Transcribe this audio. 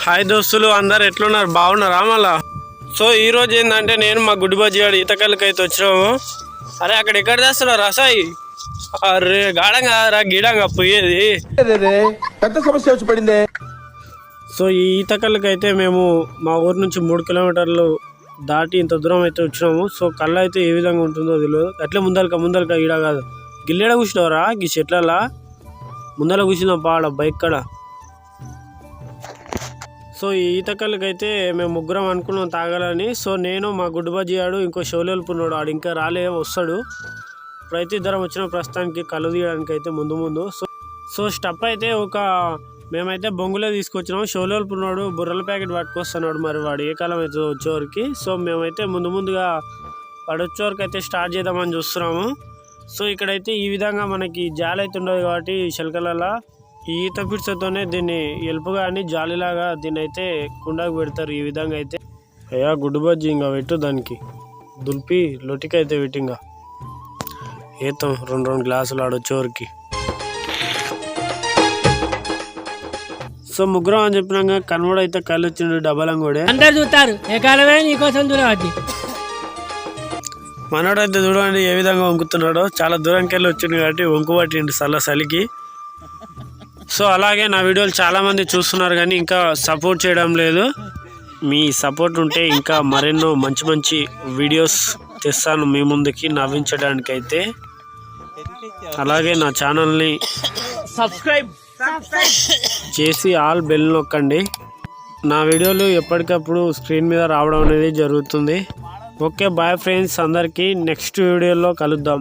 Hi దోస్తులు అందరు ఎట్లున్నారు బాగున్నారా మళ్ళా. సో ఈరోజు ఏంటంటే నేను మా గుడి బజ్జిగాడు ఈతకల్లికి అయితే వచ్చినాము. అరే అక్కడ ఎక్కడ చేస్తున్నావు రసాయి? అరే గాడంగా రా గీడంగా పోయేది పెద్ద సమస్య వచ్చి పడింది. సో ఈ ఈతకల్లికి అయితే మేము మా ఊరు నుంచి 3 కిలోమీటర్లు దాటి ఇంత దూరం అయితే వచ్చినాము. సో కళ్ళు అయితే ఏ విధంగా ఉంటుందో తెలియదు. అట్లే ముందలక ఈడ కాదు గిల్లెడ కూర్చున్నావురా ఈ చెట్లలా ముందర కూర్చున్నాం పాడ బైక్ కాడ. సో ఈ ఈతకల్లికి అయితే మేము ముగ్గురం అనుకున్నాం తాగాలని. సో నేను మా గుడ్డు బజ్జిగాడు ఇంకో షోలేలుపున్నాడు ఆడు ఇంకా రాలే వస్తాడు. ఇప్పుడైతే ఇద్దరం వచ్చిన ప్రస్తుతానికి కళ్ళు తీయడానికి అయితే ముందు సో స్టప్ అయితే మేమైతే బొంగులే తీసుకొచ్చినాము. షోలేలుపున్నాడు బుర్రల ప్యాకెట్ పట్టుకొస్తున్నాడు. మరి వాడు ఏ కాలం అయితే వచ్చేవరకు. సో మేమైతే ముందుగా వాడు వచ్చేవరకు అయితే స్టార్ట్ చేద్దామని చూస్తున్నాము. సో ఇక్కడైతే ఈ విధంగా మనకి జాలి అయితే ఉండదు కాబట్టి శిల్కలలో ఈ ఈత పిడిచతోనే దీన్ని ఎలుపు కానీ జాలిలాగా దీన్ని అయితే కుండకు పెడతారు. ఈ విధంగా అయితే అయ్యా గుడ్డు బజ్జి ఇంకా పెట్టు దానికి దులిపి లొటికి అయితే పెట్టింగా ఏతాం 2 గ్లాసులు ఆడొచ్చేవరకు. సో ముగ్గురం అని చెప్పినాక కన్వడు అయితే కళ్ళు వచ్చిండు డబ్బలం కూడా అందరు చూస్తారు ఏ కాలమే నీకోసం చూడవద్ది. మనోడైతే చూడండి ఏ విధంగా వంకుతున్నాడో. చాలా దూరంకి వెళ్ళి వచ్చిండు కాబట్టి వంకు పట్టిండు చలికి. సో అలాగే నా వీడియోలు చాలామంది చూస్తున్నారు కానీ ఇంకా సపోర్ట్ చేయడం లేదు. మీ సపోర్ట్ ఉంటే ఇంకా మరెన్నో మంచి వీడియోస్ తెస్తాను మీ ముందుకి నవ్వించడానికైతే. అలాగే నా ఛానల్ని సబ్స్క్రైబ్ చేసి ఆల్ బెల్ నొక్కండి. నా వీడియోలు ఎప్పటికప్పుడు స్క్రీన్ మీద రావడం అనేది జరుగుతుంది. ఓకే బాయ్ ఫ్రెండ్స్, అందరికీ నెక్స్ట్ వీడియోలో కలుద్దాం.